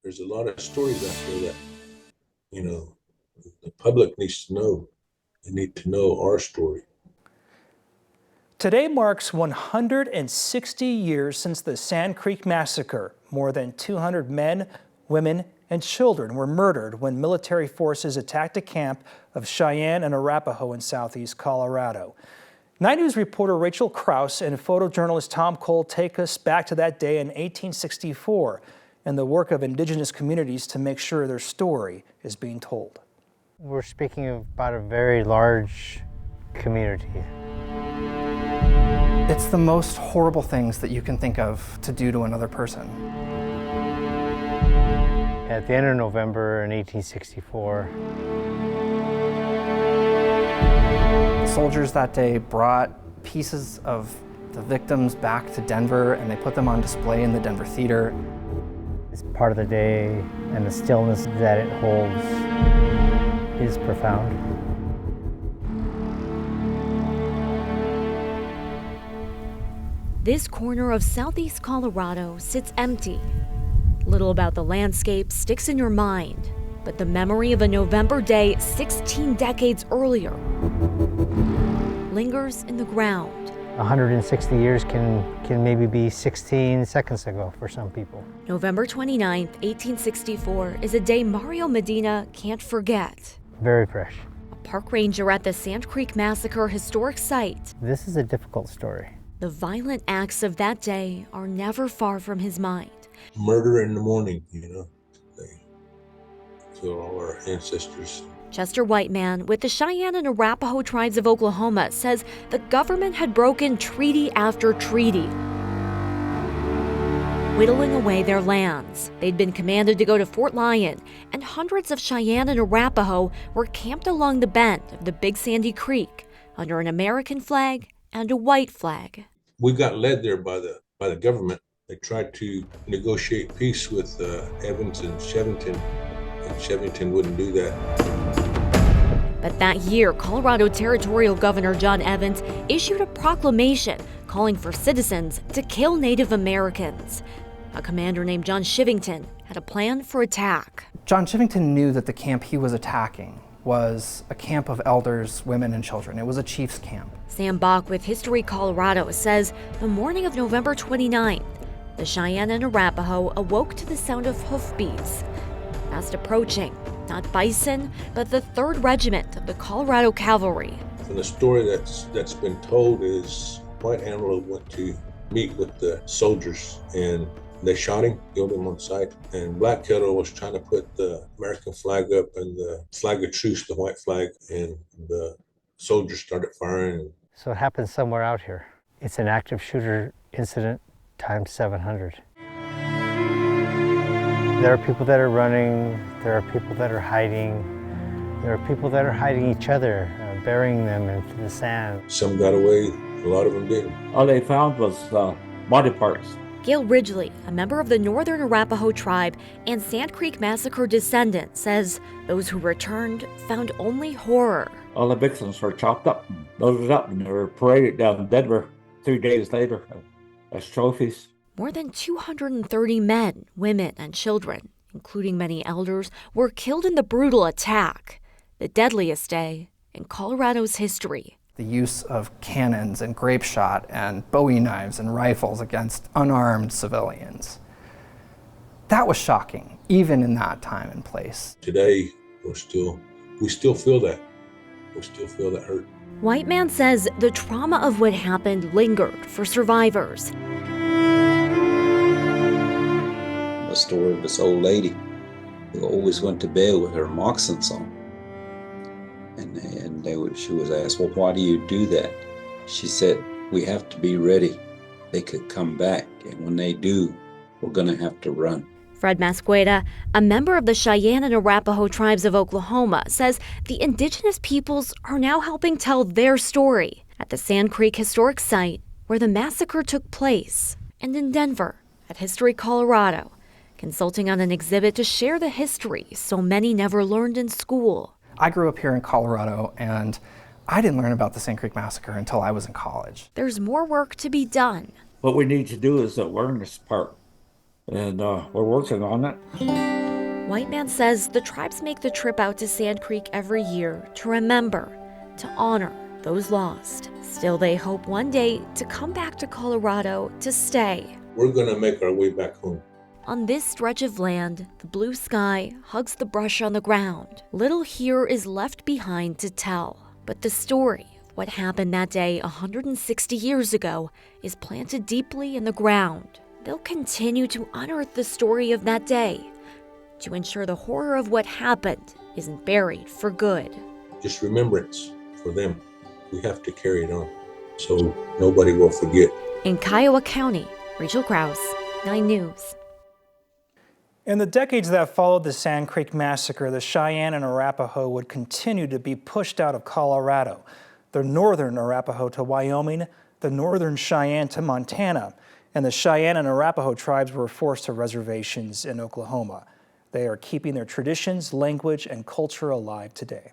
There's a lot of stories out there that, the public needs to know. They need to know our story. Today marks 160 years since the Sand Creek Massacre. More than 200 men, women, and children were murdered when military forces attacked a camp of Cheyenne and Arapaho in southeast Colorado. 9 News reporter Rachel Krause and photojournalist Tom Cole take us back to that day in 1864 and the work of indigenous communities to make sure their story is being told. We're speaking about a very large community. It's the most horrible things that you can think of to do to another person. At the end of November in 1864, the soldiers that day brought pieces of the victims back to Denver and they put them on display in the Denver Theater. it's part of the day, and the stillness that it holds is profound. This corner of southeast Colorado sits empty. Little about the landscape sticks in your mind, but the memory of a November day 16 decades earlier lingers in the ground. 160 years can maybe be 16 seconds ago for some people. November 29, 1864 is a day Mario Medina can't forget. Very fresh. A park ranger at the Sand Creek Massacre historic site. This is a difficult story. The violent acts of that day are never far from his mind. Murder in the morning, they kill all our ancestors. Chester Whiteman with the Cheyenne and Arapaho tribes of Oklahoma says the government had broken treaty after treaty, whittling away their lands. They'd been commanded to go to Fort Lyon, and hundreds of Cheyenne and Arapaho were camped along the bend of the Big Sandy Creek under an American flag and a white flag. We got led there by the government. They tried to negotiate peace with Evans and Chevington wouldn't do that. But that year, Colorado Territorial Governor John Evans issued a proclamation calling for citizens to kill Native Americans. A commander named John Chivington had a plan for attack. John Chivington knew that the camp he was attacking was a camp of elders, women, and children. It was a chief's camp. Sam Bach with History Colorado says the morning of November 29th, the Cheyenne and Arapaho awoke to the sound of hoofbeats. Fast approaching, not bison, but the 3rd Regiment of the Colorado Cavalry. And the story that's been told is White Antelope went to meet with the soldiers and they shot him, killed him on sight. And Black Kettle was trying to put the American flag up and the flag of truce, the white flag, and the soldiers started firing. So it happened somewhere out here. It's an active shooter incident times 700. There are people that are running, there are people that are hiding, there are people that are hiding each other, burying them into the sand. Some got away, a lot of them didn't. All they found was body parts. Gail Ridgely, a member of the Northern Arapaho tribe and Sand Creek Massacre descendant, says those who returned found only horror. All the victims were chopped up, loaded up, and they were paraded down Denver 3 days later as trophies. More than 230 men, women, and children, including many elders, were killed in the brutal attack, the deadliest day in Colorado's history. The use of cannons and grape shot and Bowie knives and rifles against unarmed civilians. That was shocking, even in that time and place. Today, we still feel that. We still feel that hurt. Whiteman says the trauma of what happened lingered for survivors. A story of this old lady who always went to bed with her moccasins on. And she was asked, well, why do you do that? She said, we have to be ready. They could come back, and when they do, we're going to have to run. Fred Masqueda, a member of the Cheyenne and Arapaho tribes of Oklahoma, says the indigenous peoples are now helping tell their story at the Sand Creek historic site where the massacre took place, and in Denver at History Colorado, consulting on an exhibit to share the history so many never learned in school. I grew up here in Colorado, and I didn't learn about the Sand Creek Massacre until I was in college. There's more work to be done. What we need to do is the awareness part, and we're working on it. Whiteman says the tribes make the trip out to Sand Creek every year to remember, to honor those lost. Still, they hope one day to come back to Colorado to stay. We're going to make our way back home. On this stretch of land, the blue sky hugs the brush on the ground. Little here is left behind to tell. But the story of what happened that day 160 years ago is planted deeply in the ground. They'll continue to unearth the story of that day to ensure the horror of what happened isn't buried for good. Just remembrance for them. We have to carry it on so nobody will forget. In Kiowa County, Rachel Krause, 9 News. In the decades that followed the Sand Creek Massacre, the Cheyenne and Arapaho would continue to be pushed out of Colorado, the northern Arapaho to Wyoming, the northern Cheyenne to Montana, and the Cheyenne and Arapaho tribes were forced to reservations in Oklahoma. They are keeping their traditions, language, and culture alive today.